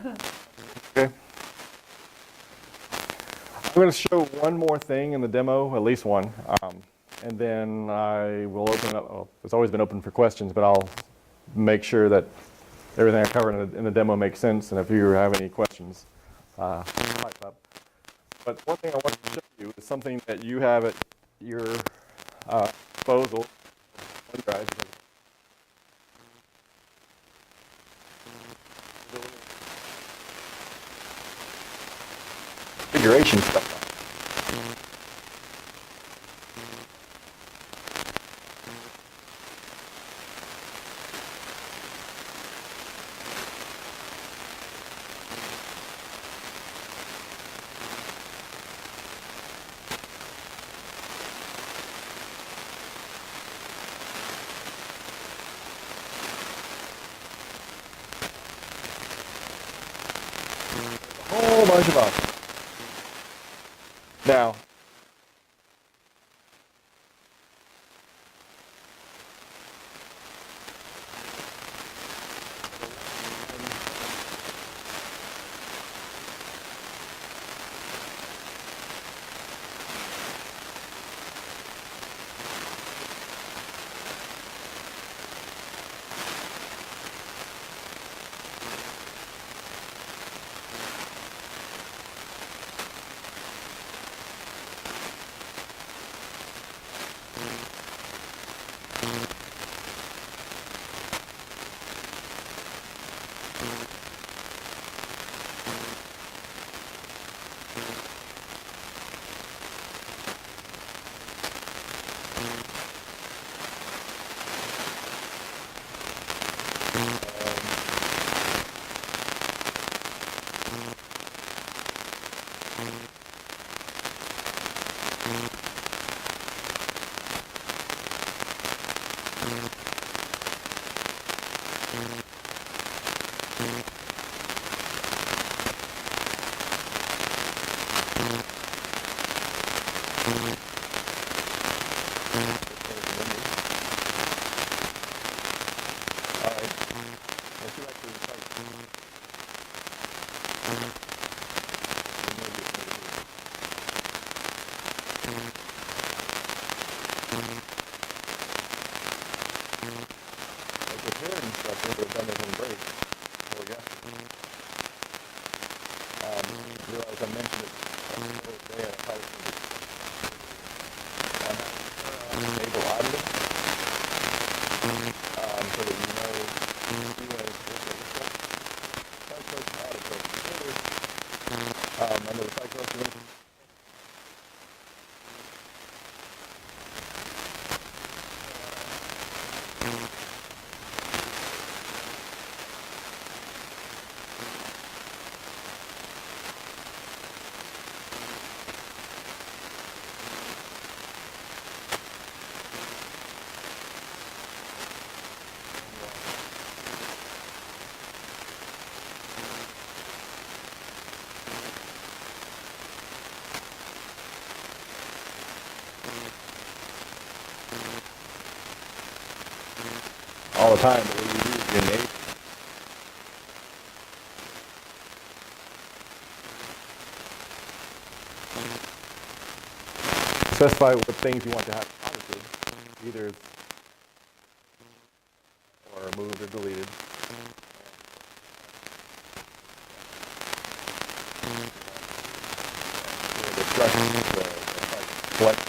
Okay. I'm going to show one more thing in the demo, at least one, and then I will open it up. Oh, it's always been open for questions, but I'll make sure that everything I cover in the demo makes sense, and if you have any questions, pipe up. But one thing I want to show you is something that you have at your disposal, OneDrive. Configuration stuff. A whole bunch of options. Now, realize I mentioned it the other day. I probably enable audio, so that you know under the cycles. All the time, but what you do is you enable. Specify what things you want to have audited, either or moved or deleted. The instructions, select.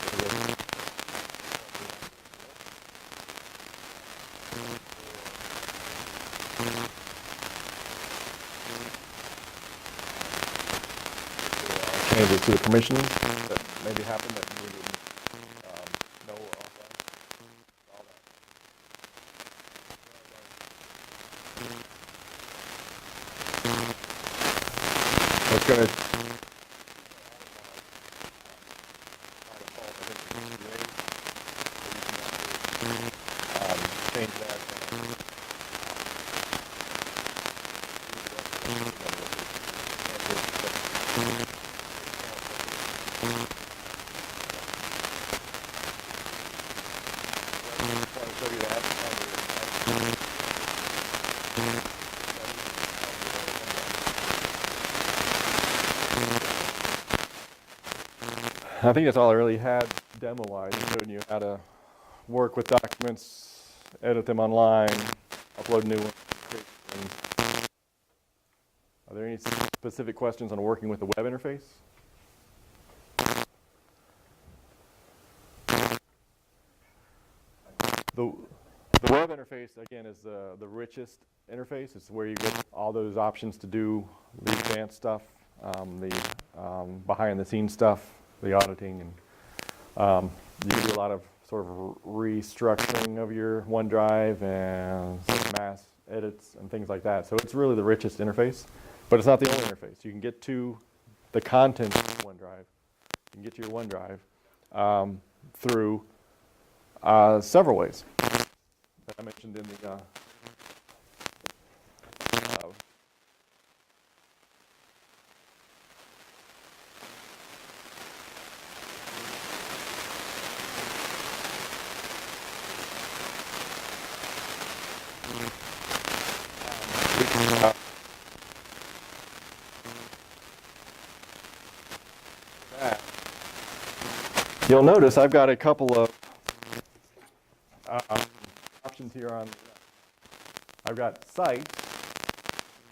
Changes to the permissions that maybe happen that you didn't know all that. So it's going to change that. I think that's all I really had demo-wise, showing you how to work with documents, edit them online, upload new ones. Are there any specific questions on working with the web interface? The web interface, again, is the richest interface. It's where you get all those options to do the advanced stuff, the behind-the-scenes stuff, the auditing, and you can do a lot of sort of restructuring of your OneDrive and some mass edits and things like that. So it's really the richest interface, but it's not the only interface. You can get to the content of OneDrive. You can get to your OneDrive through several ways that I mentioned in the you'll notice I've got a couple of options here on. I've got sites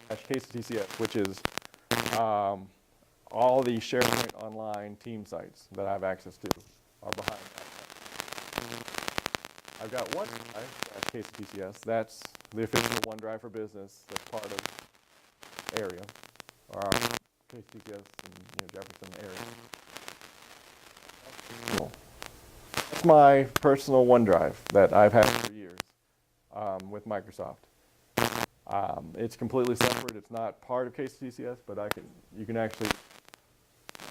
/KCTCS, which is all the SharePoint Online team sites that I have access to are behind that. I've got OneDrive /KCTCS. That's the official OneDrive for Business. That's part of area, or our KCTCS in Jefferson area. That's my personal OneDrive that I've had for years with Microsoft. It's completely separate. It's not part of KCTCS, but you can actually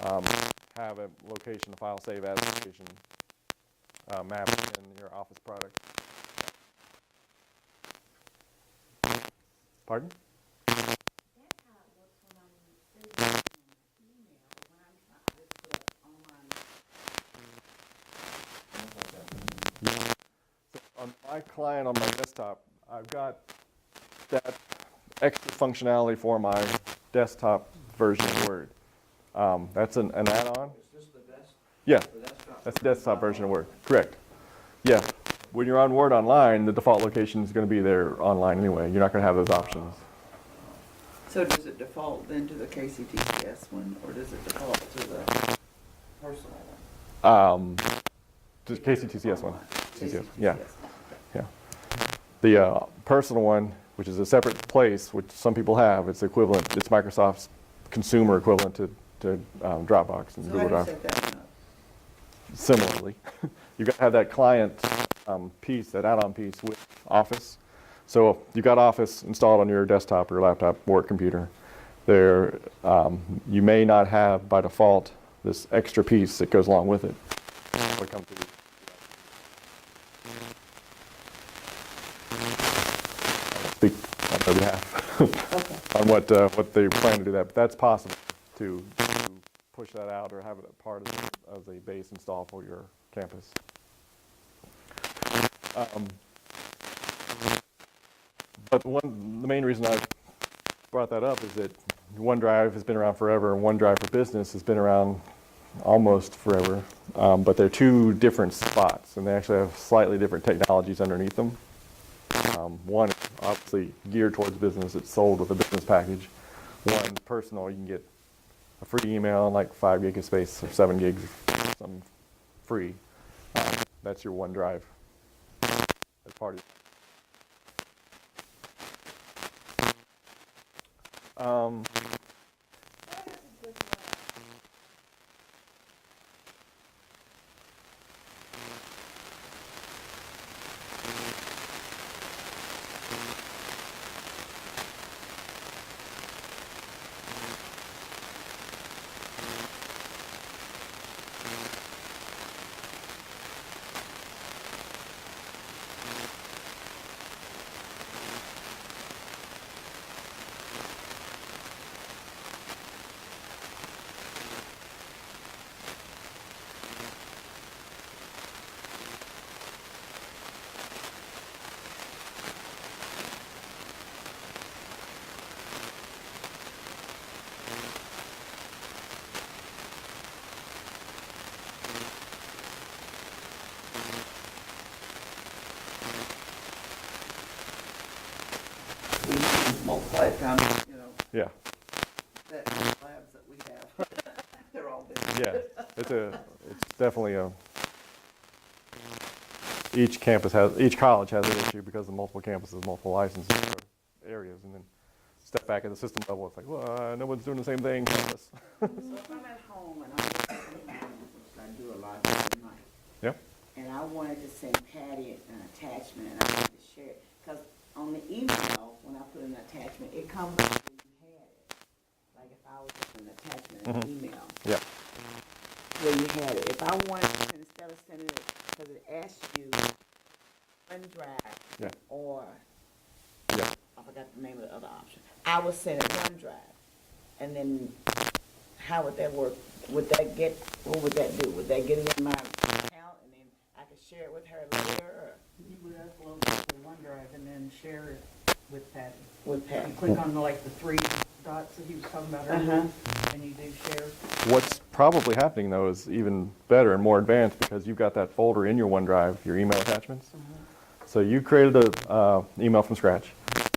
have a location, a file save as location map in your Office product. Pardon? On my client on my desktop, I've got that extra functionality for my desktop version of Word. That's an add-on. Is this the best? Yeah, The desktop? that's the desktop version of Word. Correct. Yeah. When you're on Word Online, the default location is going to be there online anyway. You're not going to have those options. So does it default then to the KCTCS one, or does it default to the personal one? The KCTCS one. KCTCS. Yeah. Yeah. The personal one, which is a separate place, which some people have, it's equivalent. It's Microsoft's consumer equivalent to Dropbox and So Google how do you Drive. set that one up? Similarly, you got to have that client piece, that add-on piece with Office. So you got Office installed on your desktop or laptop, work computer. There, you may not have by default this extra piece that goes along with it. What comes with it. Speak on their behalf on what they plan to do that, but that's possible to push that out or have it a part of a base install for your campus. But the main reason I brought that up is that OneDrive has been around forever, and OneDrive for Business has been around almost forever. But they're two different spots, and they actually have slightly different technologies underneath them. One is obviously geared towards business. It's sold with a business package. One personal, you can get a free email, like 5 gig of space or 7 gigs, some free. That's your OneDrive as part of it. multiply it times, Yeah, that labs that we have. They're all different. yeah. It's definitely each college has an issue because of multiple campuses, multiple licenses for areas, and then step back at the system level, it's like, well, no one's doing the same thing. Campus. So if I'm at home and I do a lot at night, Yep. and I wanted to send Patty an attachment and I wanted to share it, because on the email, when I put an attachment, it comes up where you had it. Like if I was putting an attachment in an email, Yeah. where you had it. If I wanted to, instead of sending it, because it asks you OneDrive Yeah. or, Yeah. I forgot the name of the other option, I would send it OneDrive. And then how would that work? What would that do? Would that get it in my account and then I could share it with her later or You would upload it to OneDrive and then share it with Patty. with Patty? You click on the three dots that he was talking about earlier, and you do share. What's probably happening though is even better and more advanced because you've got that folder in your OneDrive, your email attachments. So you created a email from scratch.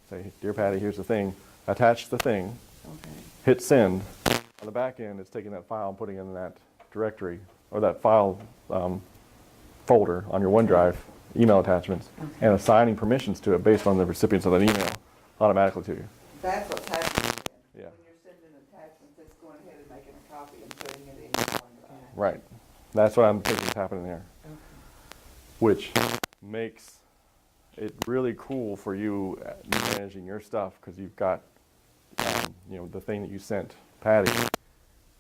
Say, dear Patty, here's the thing. Attach the thing. Okay. Hit send. On the back end, it's taking that file and putting it in that directory or that file folder on your OneDrive email attachments and assigning permissions to it based on the recipients of that email automatically to you. That's what's happening. Yeah. When you're sending attachments, it's going ahead and making a copy and putting it in your OneDrive. Right. That's what I'm thinking is happening there. Okay. Which makes it really cool for you managing your stuff because you've got, the thing that you sent Patty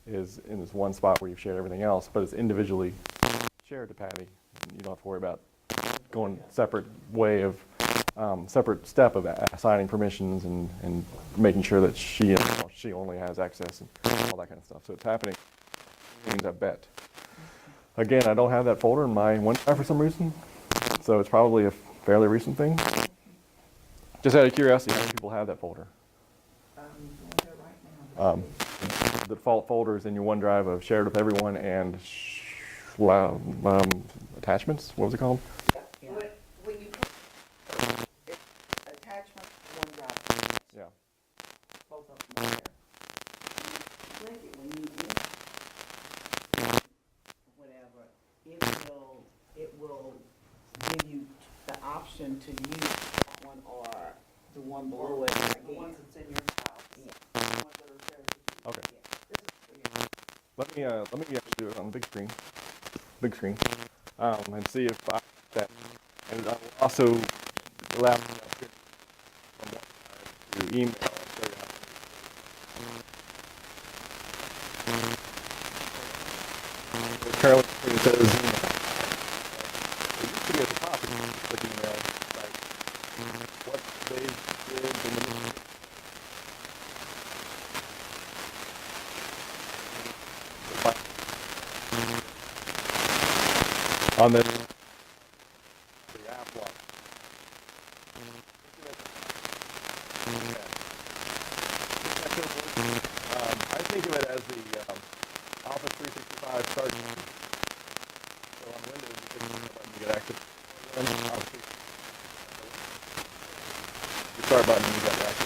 is in this one spot where you've shared everything else, but it's individually shared to Patty. You don't have to worry about going separate step of assigning permissions and making sure that she only has access and all that kind of stuff. So it's happening. I bet. Again, I don't have that folder in my OneDrive for some reason, so it's probably a fairly recent thing. Just out of curiosity, how many people have that folder? Doing it right now. The default folder is in your OneDrive of shared with everyone and attachments. What was it called? Yeah. When you put attachment OneDrive, Yeah. both of them are there. Click it when you get whatever, it will give you the option to use that one or the one below it again. The ones that's in your house. Yeah. The ones that are shared with you. Okay. Yeah. Let me actually do it on the big screen, and see if I that, and I'll also allow me to email. And show you how. Currently, it says it used to be at the top of the email, like what they did in the on the app one. I think of it as the Office 365 start. So on Windows, you click the button to get active. The start button, you get active.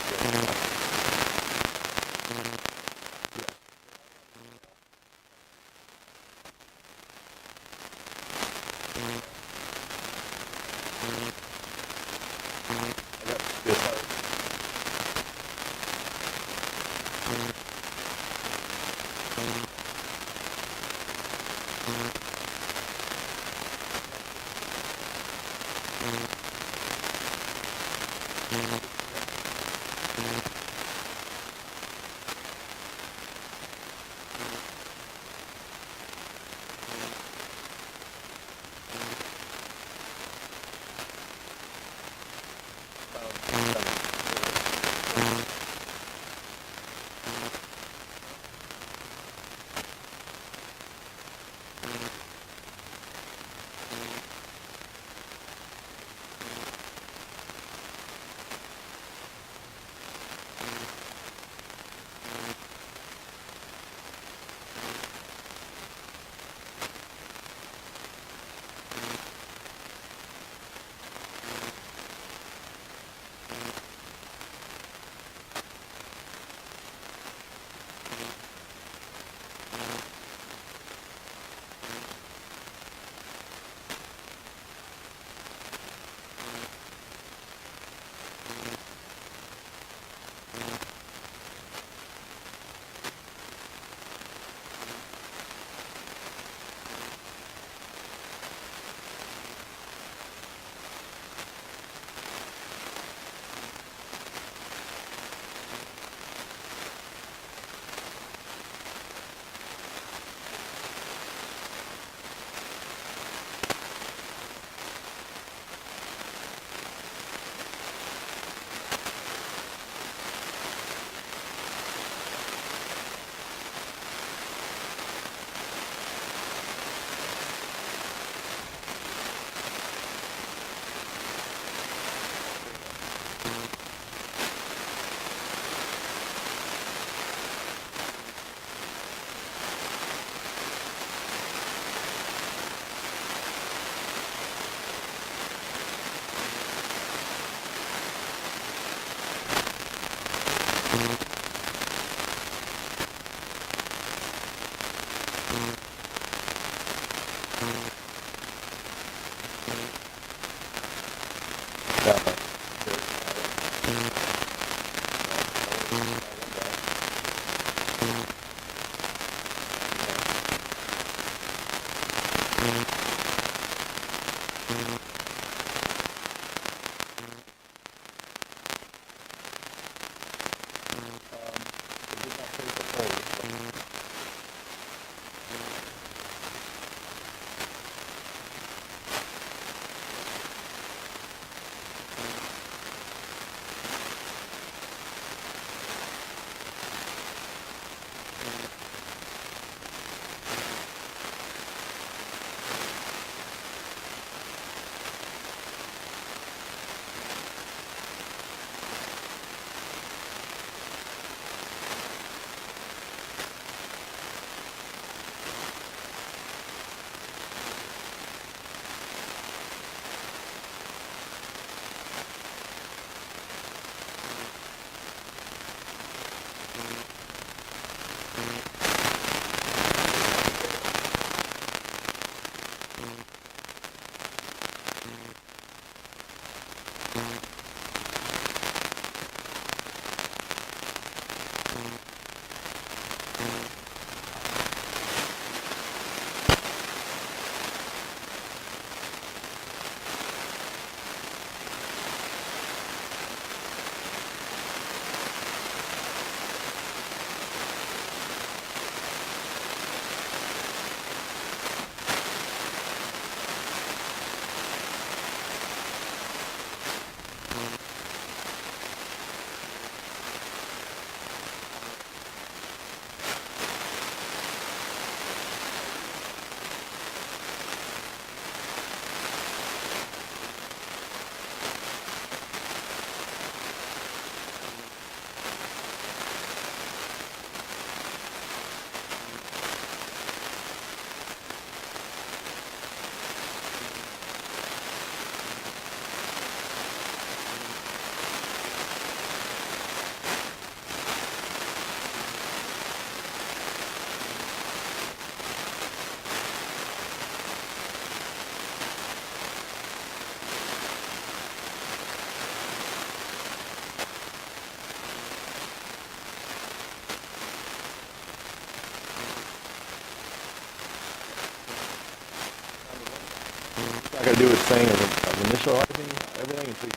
Not gonna do its thing of initializing everything until you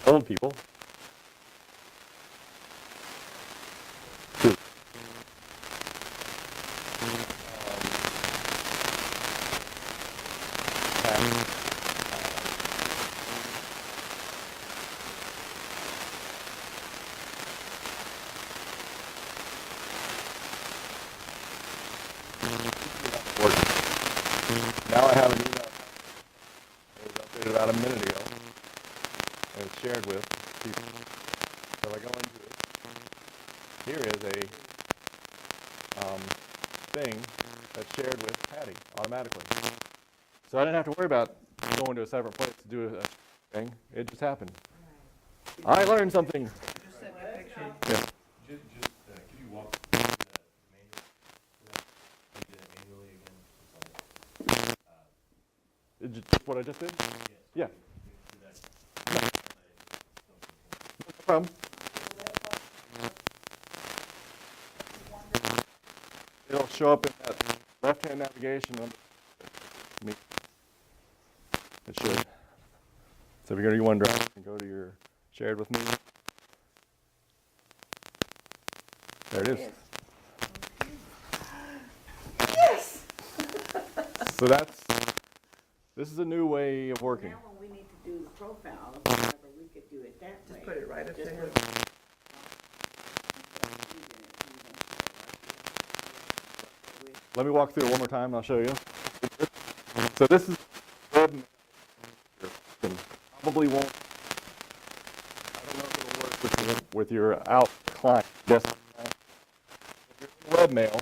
telling people. Now I have an email that was updated about a minute ago and it's shared with people. So if I go into it, here is a thing that's shared with Patty automatically. So I didn't have to worry about going to a separate place to do a thing. It just happened. I learned something. Just send me a picture. Yeah. Could you walk through the manual? You did it manually again. Just what I just did? Yeah. No problem. It'll show up in that left-hand navigation. It should. So if you go to your OneDrive and go to your shared with me, there it is. Yes! So this is a new way of working. Now when we need to do the profile, or whatever, we could do it that way. Just put it right up Just there. put- Let me walk through it one more time and I'll show you. So this is web mail. Probably won't, I don't know if it'll work with your out client. Desktop client. If you're in webmail,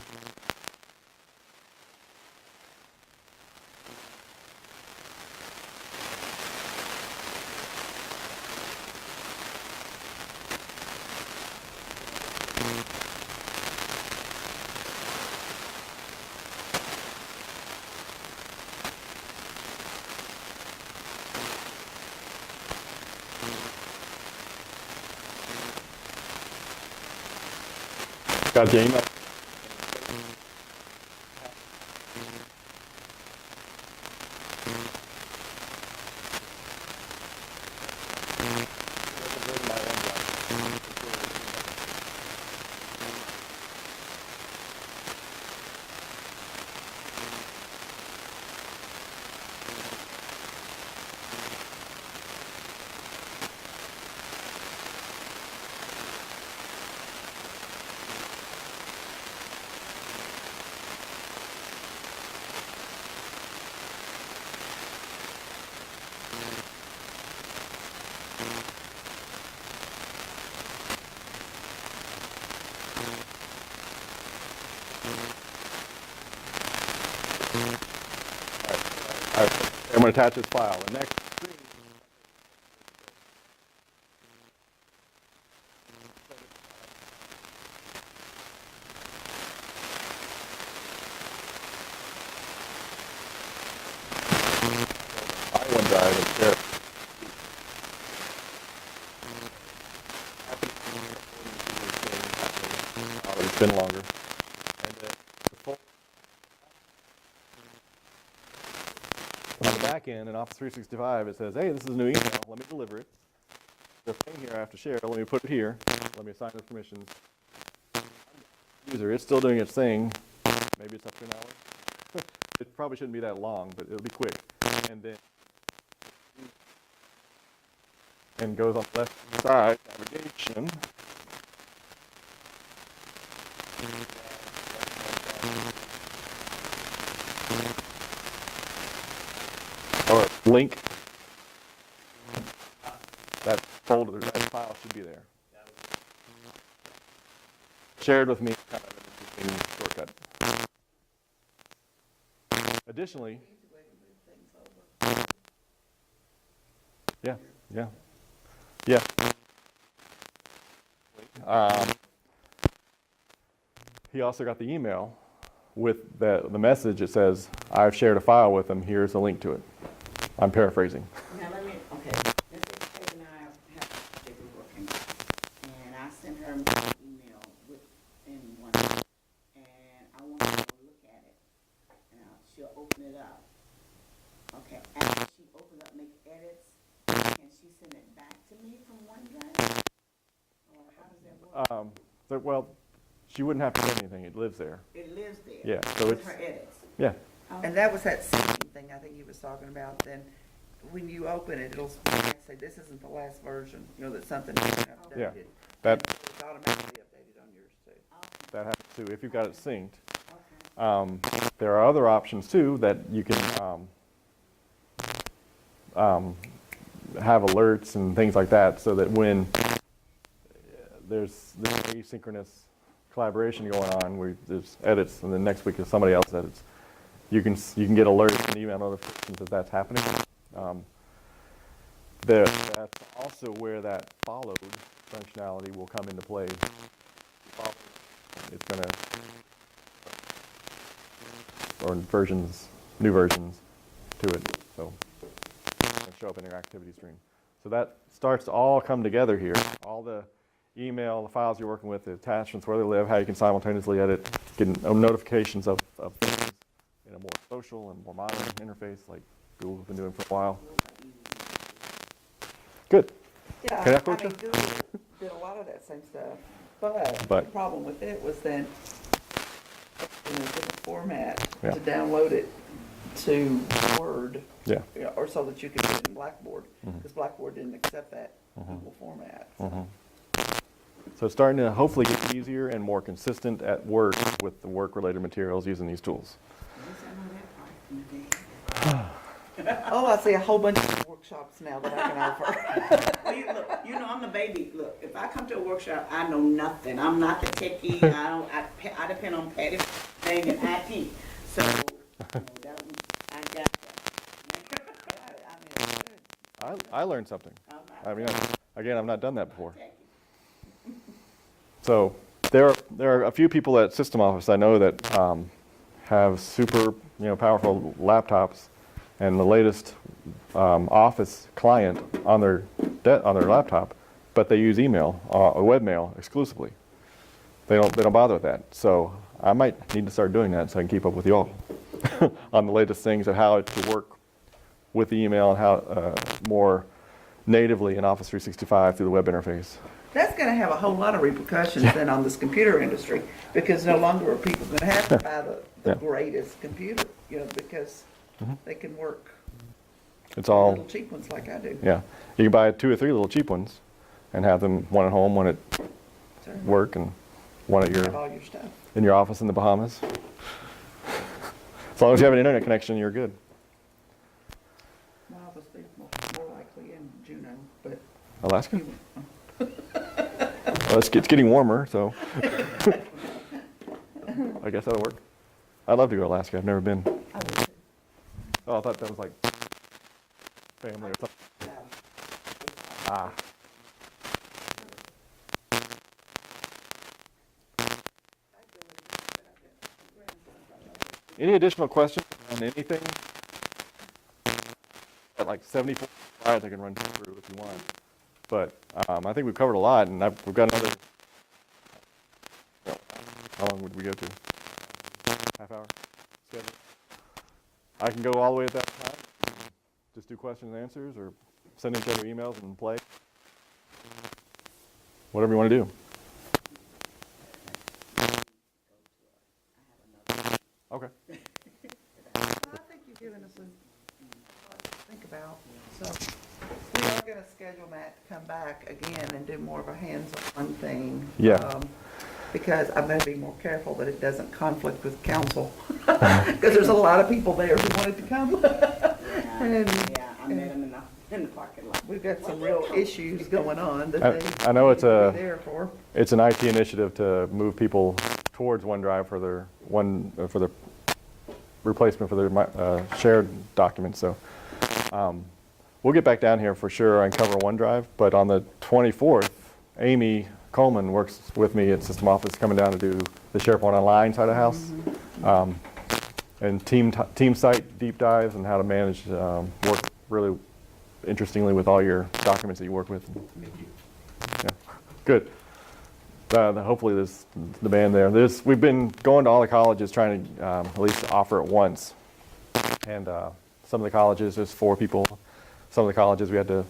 got your email. All right, I'm going to attach this file. The next screen. OneDrive and share. It's been longer. And the full on the back end in Office 365, it says, hey, this is a new email. Let me deliver it. The thing here I have to share, let me put it here. Let me assign the permissions. User, it's still doing its thing. Maybe it's up to an hour. It probably shouldn't be that long, but it'll be quick. And then and goes on the left side, navigation. Or link. That folder, that file should be there. Shared with me, kind of an interesting shortcut. Additionally, yeah. He also got the email with the message. It says, I've shared a file with him. Here's a link to it. I'm paraphrasing. Now let me, okay, let's say Kate and I have, they were working, and I sent her an email in one, and I want her to look at it, and she'll open it up. Okay, after she opens up, make edits, can she send it back to me from OneDrive? Or how does that work? Well, she wouldn't have to do anything. It lives there. It lives there. Yeah, so With it's, her edits. yeah. And that was that syncing thing I think he was talking about. Then when you open it, it'll say, this isn't the last version, that something has been updated. Yeah, that It's automatically updated on yours too. Okay, happens too, if you've got it synced. okay. There are other options too that you can have alerts and things like that, so that when there's this asynchronous collaboration going on, where there's edits, and then next week is somebody else edits, you can get alerts and email notifications that that's happening. That's also where that followed functionality will come into play. It's going to, or versions, new versions, to it. So it'll show up in your activity stream. So that starts to all come together here. All the email, the files you're working with, the attachments, where they live, how you can simultaneously edit, getting notifications of things in a more social and more modern interface like Google's been doing for a while. Good. Yeah, Can I I quote mean, you? Google did a lot of that same stuff, but But- the problem with it was then in a different format Yeah. to download it to Word, Yeah. you know, or so that you could put it in Blackboard, because Blackboard didn't accept that Google format. So it's starting to hopefully get easier and more consistent at work with the work-related materials using these tools. Oh, I see a whole bunch of workshops now that I can offer. Well, look, I'm the baby. Look, if I come to a workshop, I know nothing. I'm not the techie. I depend on Patty thing and IT. So, I got that. I mean, it's good. I learned something. I mean, again, I've not done that before. Techie. So there are a few people at System Office I know that have super powerful laptops, and the latest Office client on their laptop, but they use email or webmail exclusively. They don't bother with that. So I might need to start doing that so I can keep up with y'all on the latest things of how to work with the email and how more natively in Office 365 through the web interface. That's going to have a whole lot of repercussions then on this computer industry, because no longer are people going to have to buy the Yeah. greatest computer, because they can work It's on all, little cheap ones like I do. yeah. You can buy 2 or 3 little cheap ones and have them one at home, one at So work, and one at have all your stuff. in your office in the Bahamas. As long as you have an internet connection, you're good. Well, obviously, more likely in Juneau, but Alaska? Well, it's getting warmer, so I guess that'll work. I'd love to go to Alaska. I've never been. I would say, Oh, I thought that was like family or something. no. Ah. Any additional questions on anything? Got like 74 slides I can run through if you want. But I think we've covered a lot, and we've got another. How long would we go to? Half hour schedule? I can go all the way at that time. Just do questions and answers, or send each other emails and play. Whatever you want to do. Okay. Well, I think you've given us a lot to think about, so we are gonna schedule Matt to come back again and do more of a hands-on thing. Yeah. Because I'm gonna be more careful that it doesn't conflict with council, because there's a lot of people there who wanted to come. And Yeah, I met him in the parking lot. we've got some real issues going on that they I know it's need to a- be there for. It's an IT initiative to move people towards OneDrive for their replacement for their shared documents. So we'll get back down here for sure and cover OneDrive. But on the 24th, Amy Coleman works with me at System Office, coming down to do the SharePoint Online side of the house, and team site deep dives and how to manage work really interestingly with all your documents that you work with. Yeah, good. Hopefully the band there. We've been going to all the colleges trying to at least offer it once. And some of the colleges, there's 4 people. Some of the colleges we had to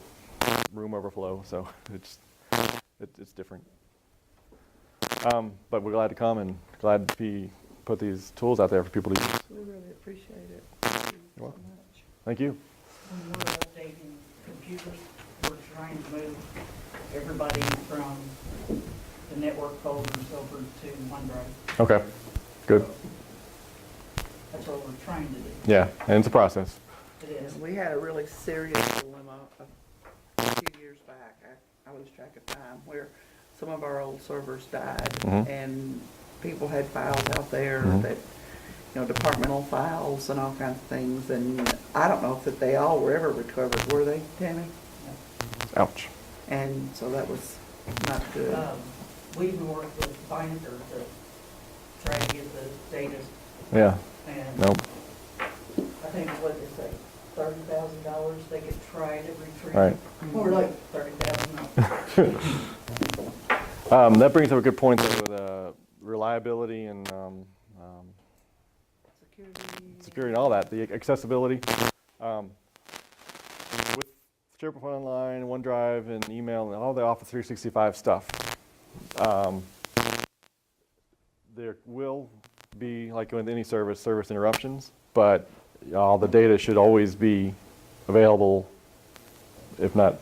room overflow, so it's different. But we're glad to come and glad to put these tools out there for people to use. We really appreciate it. Thank you so welcome. much. Thank you. When we're updating computers, we're trying to move everybody from the network folders over to OneDrive. Okay, good. That's what we're trying to do. Yeah, and it's a process. It is. We had a really serious dilemma a few years back. I lose track of time, where some of our old servers died, Mhm. and people had files out there Mhm. that, departmental files and all kinds of things, and I don't know if they all were ever recovered, were they, Tammy? Ouch. And so that was not good. We even worked with Binder to try to get the data, Yeah, and nope. I think what did they say? $30,000 they could try to retrieve. Right. Or like $30,000. That brings up a good point though, with reliability and security and all that, the accessibility. With SharePoint Online, OneDrive, and email, and all the Office 365 stuff, there will be, like with any service interruptions, but all the data should always be available, if not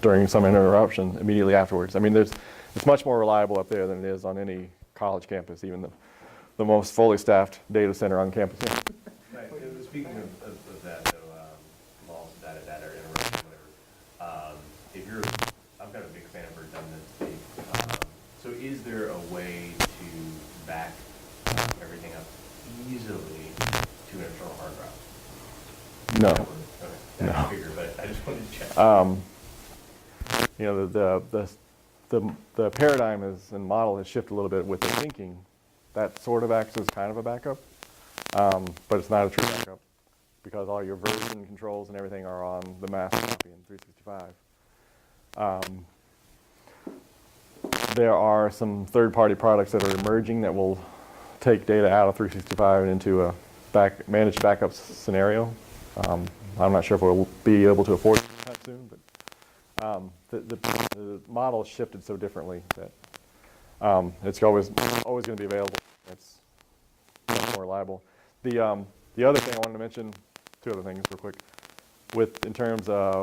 during some interruption, immediately afterwards. I mean, it's much more reliable up there than it is on any college campus, even the most fully staffed data center on campus. Right, and speaking of that, though, loss, data, interruption, whatever, if you're, I'm kind of a big fan of redundancy. So is there a way to back everything up easily to an external hard drive? No. Okay, No. I figured, but I just wanted to check. You know, the paradigm is, and model has shifted a little bit with the thinking. That sort of acts as kind of a backup, but it's not a true backup because all your version controls and everything are on the master copy in 365. There are some third-party products that are emerging that will take data out of 365 and into a managed backup scenario. I'm not sure if we'll be able to afford it that soon, but the model has shifted so differently that it's always going to be available. It's much more reliable. The other thing I wanted to mention, two other things real quick, in terms of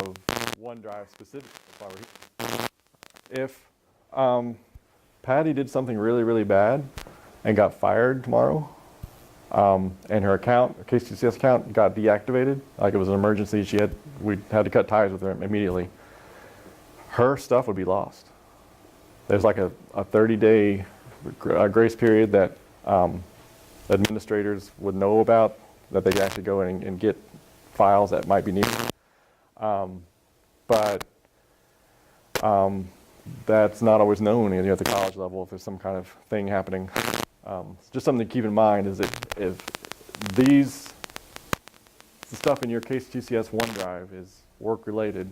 OneDrive specifically, that's why we're here. If Patty did something really, really bad and got fired tomorrow, and her KCCS account got deactivated, like it was an emergency, we had to cut ties with her immediately, her stuff would be lost. There's like a 30-day grace period that administrators would know about, that they could actually go in and get files that might be needed. But that's not always known at the college level if there's some kind of thing happening. Just something to keep in mind is that if the stuff in your KCCS OneDrive is work-related,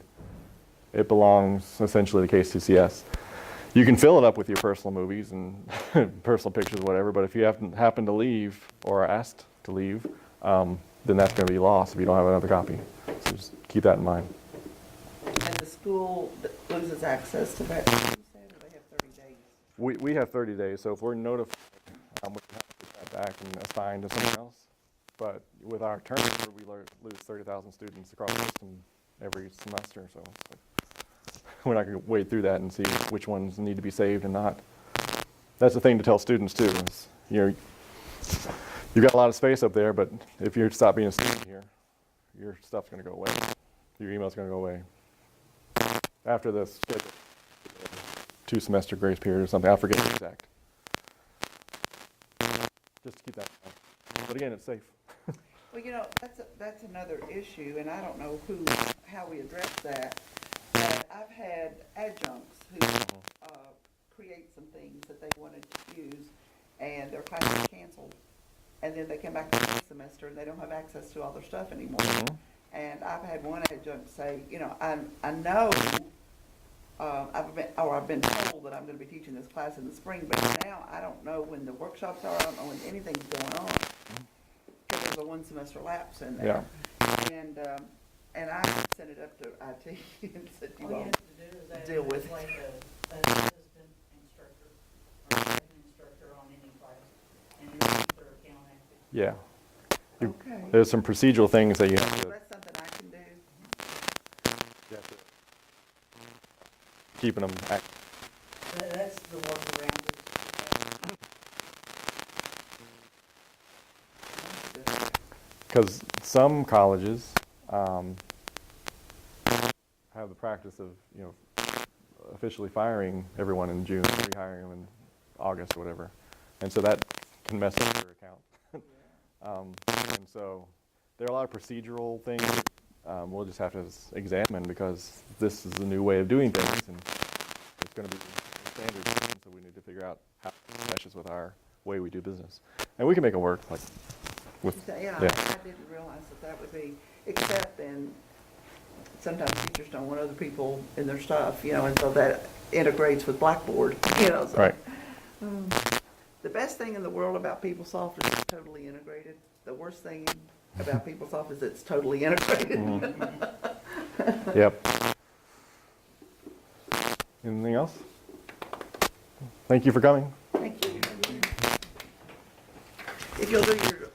it belongs essentially to KCCS. You can fill it up with your personal movies and personal pictures, whatever, but if you happen to leave or are asked to leave, then that's going to be lost if you don't have another copy. So just keep that in mind. And the school loses access to that, you said, or they have 30 days? We have 30 days, so if we're notified, we have to put that back and assign to someone else. But with our turnover, we lose 30,000 students across the system every semester, so we're not going to wade through that and see which ones need to be saved and not. That's the thing to tell students too. Is, you've got a lot of space up there, but if you stop being a student here, your stuff's going to go away. Your email's going to go away. After the schedule, 2-semester grace period or something. I forget the exact. Just to keep that in mind. But again, it's safe. Well, that's another issue, and I don't know how we address that. But I've had adjuncts who create some things that they wanted to use, and their classes canceled. And then they come back the next semester and they don't have access to all their stuff anymore. And I've had one adjunct say, I know I've been told that I'm going to be teaching this class in the spring, but now I don't know when the workshops are. I don't know when anything's going on because there's a 1-semester lapse in there. Yeah. And I sent it up to IT and said, All you have to do is add deal with like an assistant instructor or an instructor on any class, and then keep their account active. Yeah. Okay. There's some procedural things that you have to, That's something I can do. keeping them active. That's the workaround. Because some colleges have the practice of, officially firing everyone in June, rehiring them in August or whatever. And so that can mess up your account. And so there are a lot of procedural things that we'll just have to examine because this is the new way of doing things and it's going to be standard. And so we need to figure out how it meshes with our way we do business. And we can make it work. I didn't realize that was be, except then sometimes teachers don't want other people in their stuff, you know, and so that integrates with Blackboard, you know, so. Right. The best thing in the world about PeopleSoft is it's totally integrated. The worst thing about PeopleSoft is it's totally integrated. Yep. Anything else? Thank you for coming. Thank you. If you'll do your